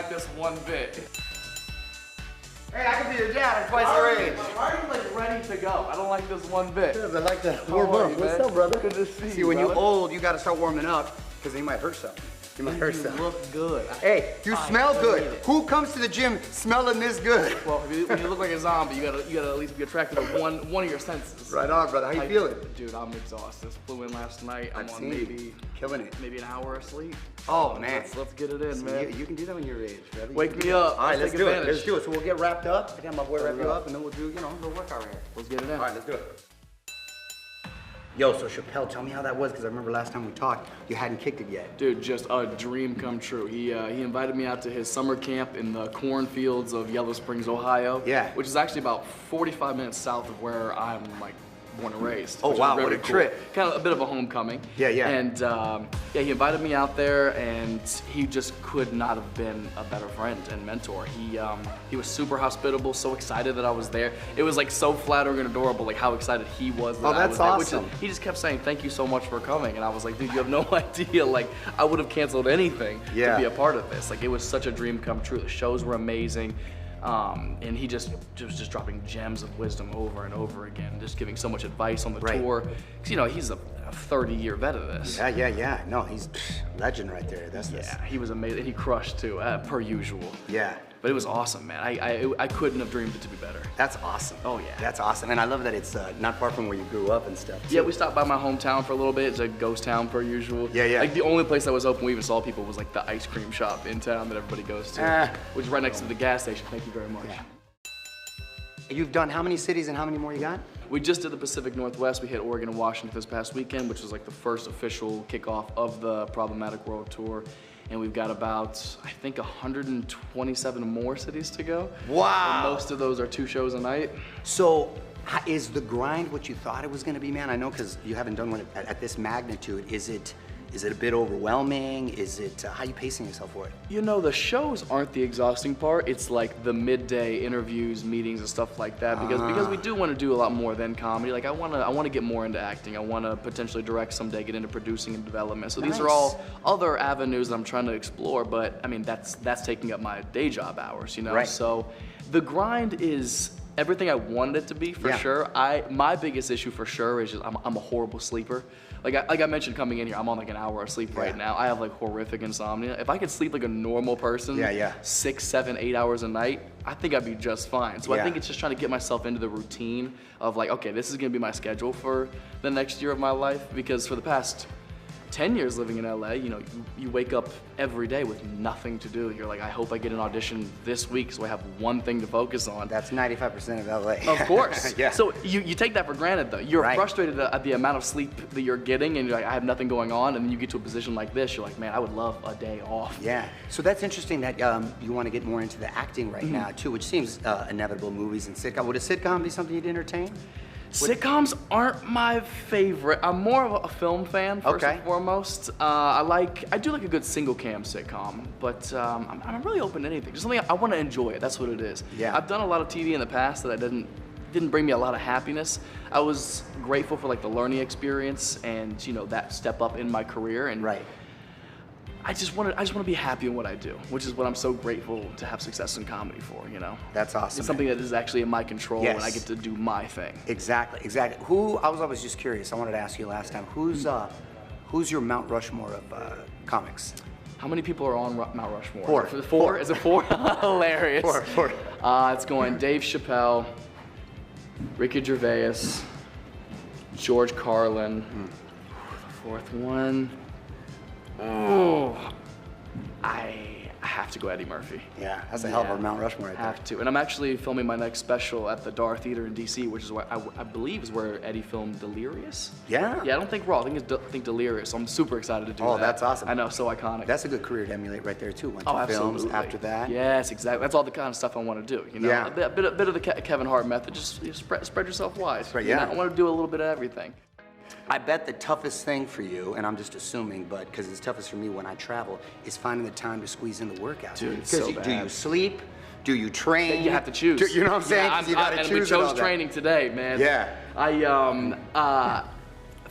like this one bit. Hey, I can be your dad. I'm twice your age. Why are you like ready to go? I don't like this one bit. Because I like to warm up. What's up, brother? Good to see you. See, when you're old, you got to start warming up because you might hurt something. You might hurt something. You look good. Hey, you smell good. Who comes to the gym smelling this good? Well, when you look like a zombie, you gotta at least be attracted to one of your senses. Right on, brother. How you feeling? Dude, I'm exhausted. Flew in last night. I'm on killing it. Maybe an hour of sleep. Oh man, let's get it in, man. You can do that when you're age, brother. Wake me up. All right, let's do it. Let's do it. So we'll get wrapped up. I got my boy wrap you up, and then we'll do, a little workout right here. Let's get it in. All right, let's do it. Yo, so Chappelle, tell me how that was, because I remember last time we talked, you hadn't kicked it yet. Dude, just a dream come true. He invited me out to his summer camp in the cornfields of Yellow Springs, Ohio. Yeah. Which is actually about 45 minutes south of where I'm like born and raised. Oh wow, what a trip. Kind of a bit of a homecoming. Yeah, yeah. And yeah, he invited me out there, and he just could not have been a better friend and mentor. He was super hospitable, so excited that I was there. It was like so flattering and adorable, like how excited he was that I was there. Awesome. He just kept saying, thank you so much for coming. And I was like, dude, you have no idea. Like, I would have canceled anything to be a part of this. Like, it was such a dream come true. The shows were amazing. And he just was just dropping gems of wisdom over and over again, just giving so much advice on the tour. Because, he's a 30-year vet of this. Yeah. No, he's legend right there. Yeah, he was amazing. He crushed too, per usual. Yeah. But it was awesome, man. I couldn't have dreamed it to be better. That's awesome. Oh yeah. That's awesome. And I love that it's not far from where you grew up and stuff, too. Yeah, we stopped by my hometown for a little bit. It's a ghost town per usual. Yeah. Like the only place that was open we even saw people was like the ice cream shop in town that everybody goes to, which is right next to the gas station. Thank you very much. Yeah. You've done how many cities and how many more you got? We just did the Pacific Northwest. We hit Oregon and Washington this past weekend, which was like the first official kickoff of the ProbleMATTic World Tour. And we've got about, I think, 127 more cities to go. Wow. And most of those are 2 shows a night. So, is the grind what you thought it was going to be, man? I know because you haven't done one at this magnitude. Is it a bit overwhelming? Is it, how are you pacing yourself for it? The shows aren't the exhausting part. It's like the midday interviews, meetings, and stuff like that. Because we do want to do a lot more than comedy. Like I want to get more into acting. I want to potentially direct someday, get into producing and development. So these are all other avenues that I'm trying to explore. But I mean, that's taking up my day job hours, Right. So the grind is everything I wanted it to be for sure. My biggest issue for sure is just I'm a horrible sleeper. Like I mentioned coming in here, I'm on like an hour of sleep right now. I have like horrific insomnia. If I could sleep like a normal person, 6, 7, 8 hours a night, I think I'd be just fine. So I think it's just trying to get myself into the routine of like, okay, this is gonna be my schedule for the next year of my life, because for the past 10 years living in LA, you wake up every day with nothing to do. You're like, I hope I get an audition this week so I have one thing to focus on. That's 95% of LA. Of course. Yeah. So you take that for granted though. You're frustrated at the amount of sleep that you're getting, and you're like, I have nothing going on, and then you get to a position like this, you're like, man, I would love a day off. Yeah. So that's interesting that you want to get more into the acting right now too, which seems inevitable. Movies and sitcom. Would a sitcom be something you'd entertain? Sitcoms aren't my favorite. I'm more of a film fan first and foremost. I do like a good single cam sitcom, but I'm really open to anything. Just something I want to enjoy it. That's what it is. Yeah. I've done a lot of TV in the past that didn't bring me a lot of happiness. I was grateful for like the learning experience and that step up in my career, and I just want to be happy in what I do, which is what I'm so grateful to have success in comedy for, That's awesome. It's something that is actually in my control, and I get to do my thing. Exactly. I was always just curious. I wanted to ask you last time, who's your Mount Rushmore of comics? How many people are on Mount Rushmore? 4. Is it 4? Is it 4? Hilarious. 4. It's going Dave Chappelle, Ricky Gervais, George Carlin. The 4th one. Oh, I have to go Eddie Murphy. Yeah, that's a hell of a Mount Rushmore right there. Have to. And I'm actually filming my next special at the Dar Theater in DC, which is where I believe is where Eddie filmed Delirious. Yeah? Yeah, I don't think Raw. I think Delirious. So I'm super excited to do that. Oh, that's awesome. I know, so iconic. That's a good career to emulate right there too. Went to absolutely. films after that. Yes, exactly. That's all the kind of stuff I want to do. Yeah. A bit of the Kevin Hart method. Just spread yourself wide. Right, yeah. I want to do a little bit of everything. I bet the toughest thing for you, and I'm just assuming, but because it's toughest for me when I travel, is finding the time to squeeze in the workouts. Dude, it's so bad. Do you sleep? Do you train? You have to choose. You know what I'm saying? Yeah, you gotta and choose. we chose training today, man. Yeah.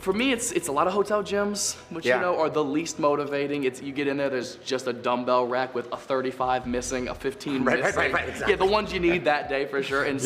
For me, it's a lot of hotel gyms, which you know are the least motivating. It's you get in there, there's just a dumbbell rack with a 35 missing, a 15 missing. Right, exactly. Yeah, the ones you need that day for sure, and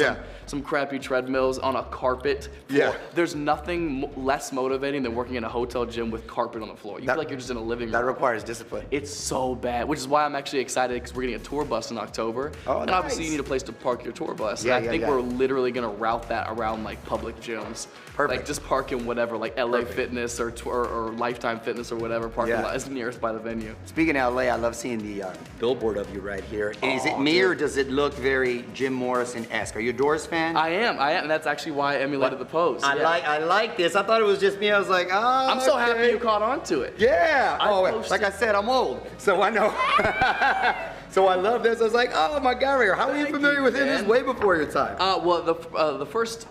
some crappy treadmills on a carpet floor. There's nothing less motivating than working in a hotel gym with carpet on the floor. You feel like you're just in a living room. That requires discipline. It's so bad, which is why I'm actually excited because we're getting a tour bus in October. Oh, and obviously you need a place to park your tour bus. And I think we're literally gonna route that around like public gyms. Perfect. Like just park in whatever, like LA Fitness or Lifetime Fitness or whatever parking lot is nearest by the venue. Speaking of LA, I love seeing the billboard of you right here. Is it me or does it look very Jim Morrison-esque? Are you a Doors fan? I am, and that's actually why I emulated the pose. I like this. I thought it was just me. I was like, oh, I'm so happy you caught on to it. Yeah. Like I said, I'm old, so I know. So I love this. I was like, oh my God, how are you familiar with him? This is way before your time. Well, the first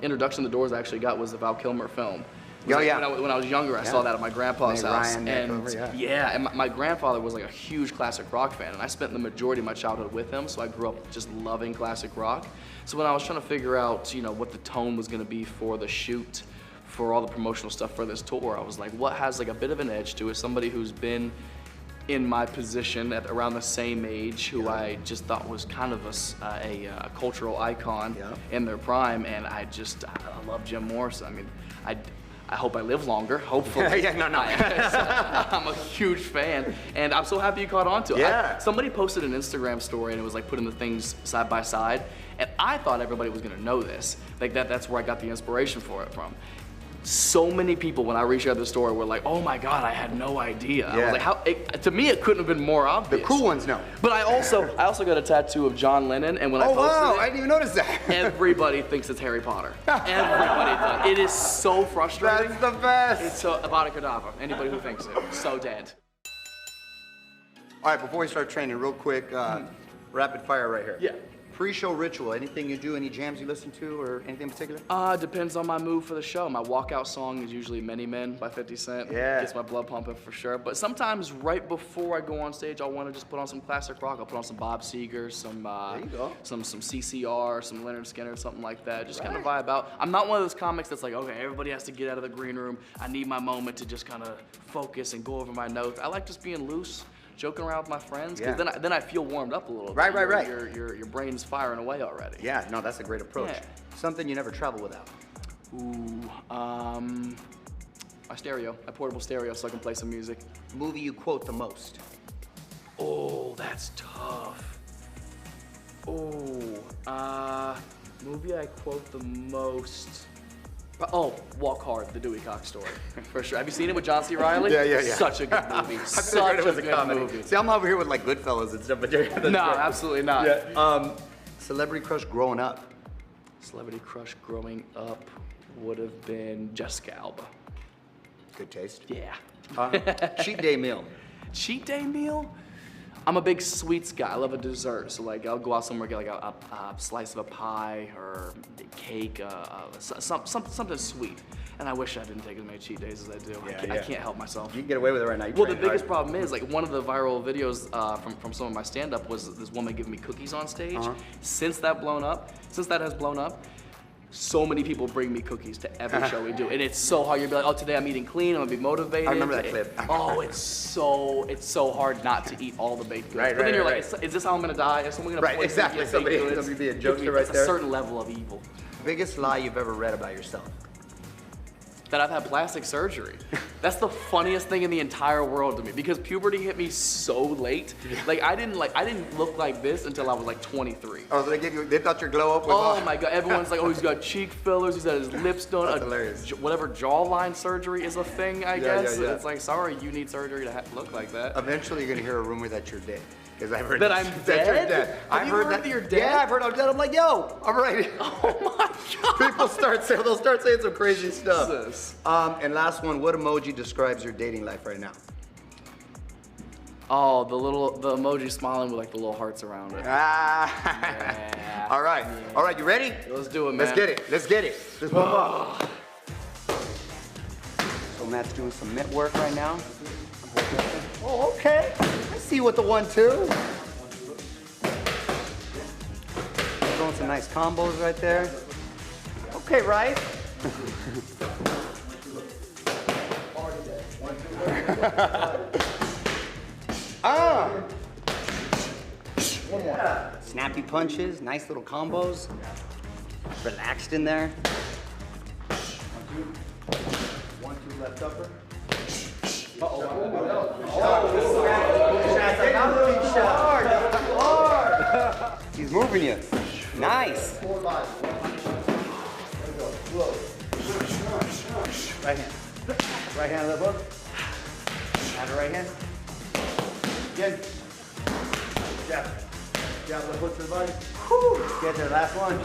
introduction to the Doors I actually got was the Val Kilmer film. When I was younger, I saw that at my grandpa's house. And my grandfather was like a huge classic rock fan, and I spent the majority of my childhood with him, so I grew up just loving classic rock. So when I was trying to figure out, what the tone was going to be for the shoot, for all the promotional stuff for this tour, I was like, what has like a bit of an edge to it? Somebody who's been in my position at around the same age, who I just thought was kind of a cultural icon in their prime, and I love Jim Morrison. I mean, I hope I live longer, hopefully. I'm a huge fan, and I'm so happy you caught on to it. Somebody posted an Instagram story, and it was like putting the things side by side, and I thought everybody was gonna know this. Like that's where I got the inspiration for it from. So many people, when I reshared the story, were like, "Oh my God, I had no idea." I was like, "How?" To me, it couldn't have been more obvious. The cool ones know. But I also got a tattoo of John Lennon, and when I posted it, I didn't even notice that. Everybody thinks it's Harry Potter. Everybody does. It is so frustrating. That's the best. It's so Avada Kedavra. Anybody who thinks it, so dead. All right, before we start training, real quick, rapid fire right here. Yeah. Pre-show ritual, anything you do, any jams you listen to, or anything in particular? Depends on my mood for the show. My walkout song is usually Many Men by 50 Cent. Yeah. Gets my blood pumping for sure. But sometimes right before I go on stage, I'll want to just put on some classic rock. I'll put on some Bob Seger, some CCR, some Leonard Skinner, something like that. Just kind of vibe out. I'm not one of those comics that's like, okay, everybody has to get out of the green room. I need my moment to just kind of focus and go over my notes. I like just being loose, joking around with my friends, because then I feel warmed up a little bit. Right. Your brain's firing away already. Yeah, no, that's a great approach. Yeah. Something you never travel without. Ooh, my stereo, my portable stereo, so I can play some music. Movie you quote the most. Oh, that's tough. Oh, movie I quote the most. Oh, Walk Hard, the Dewey Cox story, for sure. Have you seen it with John C. Reilly? Yeah. Such a good movie. Such a good movie. See, I'm over here with like Goodfellas and stuff, but no, absolutely not. Yeah. Celebrity crush growing up. Celebrity crush growing up would have been Jessica Alba. Good taste. Yeah. Cheat day meal. Cheat day meal? I'm a big sweets guy. I love a dessert. So like I'll go out somewhere, get like a slice of a pie or a cake, something sweet. And I wish I didn't take as many cheat days as I do. I can't help myself. You can get away with it right now. Well, the biggest problem is like one of the viral videos from some of my stand-up was this woman giving me cookies on stage. Since that has blown up, so many people bring me cookies to every show we do, and it's so hard. You'll be like, oh, today I'm eating clean, I'm gonna be motivated. I remember that clip. Oh, it's so hard not to eat all the baked goods. But then you're like, is this how I'm gonna die? Is someone gonna exactly. Somebody be a jokester right there. It's a certain level of evil. Biggest lie you've ever read about yourself? That I've had plastic surgery. That's the funniest thing in the entire world to me, because puberty hit me so late. Like I didn't look like this until I was like 23. Oh, so they thought your glow up was Oh my God, everyone's like, oh, he's got cheek fillers, he's got his lips done. That's hilarious. Whatever jawline surgery is a thing, I guess. Yeah. It's like, sorry, you need surgery to look like that. Eventually you're gonna hear a rumor that you're dead. Because I've heard that I'm dead? I've heard that you're dead? Yeah, I've heard I'm dead. I'm like, yo, I'm ready. Oh my God. People they'll start saying some crazy stuff. Jesus. And last one, what emoji describes your dating life right now? Oh, the emoji smiling with like the little hearts around it. Yeah. All right, you ready? Let's do it, man. Let's get it. Let's move on. So Matt's doing some mitt work right now. Oh, okay. I see you with the 1-2. Throwing some nice combos right there. Okay, right? One more. Snappy punches, nice little combos. Relaxed in there. 1, 2 left upper. He's moving you. Nice. Right hand. Right hand left hook. And right hand. Again. Jab. Jab left hook to the body. Get to the last one.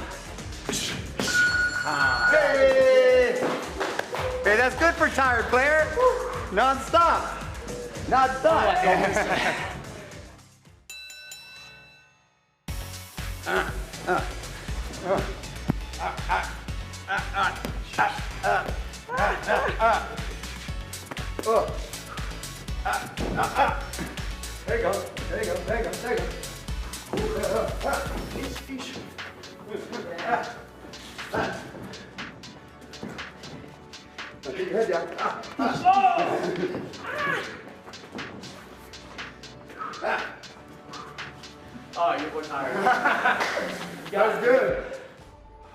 Hey! Hey, that's good for tired player. Non-stop. Non-stop. There you go. There you go. There you go. There you go. Keep your head down. Oh, you were tired. That was good.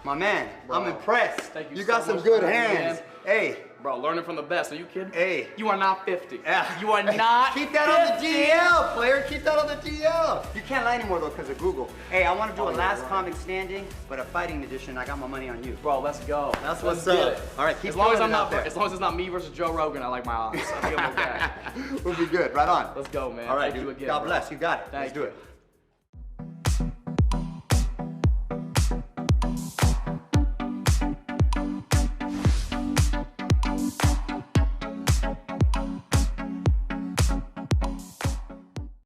My man, bro. I'm impressed. Thank you. You so got some much good for hands. Hey. Bro, learning from the best. Are you kidding? Hey. You are not 50. Yeah. You are not Keep that 50. on the DL, player. Keep that on the DL. You can't lie anymore, though, because of Google. Hey, I want to do a last comic standing, but a fighting edition. I got my money on you. Bro, let's go. That's Let's what's get up. it. All right, keep as long as throwing I'm it not out there. as long as it's not me versus Joe Rogan, I like my odds. I think I'm okay. We'll be good. Right on. Let's go, man. All right, Thank you dude. again. God bro. bless. You got it. Thank Let's do you. it.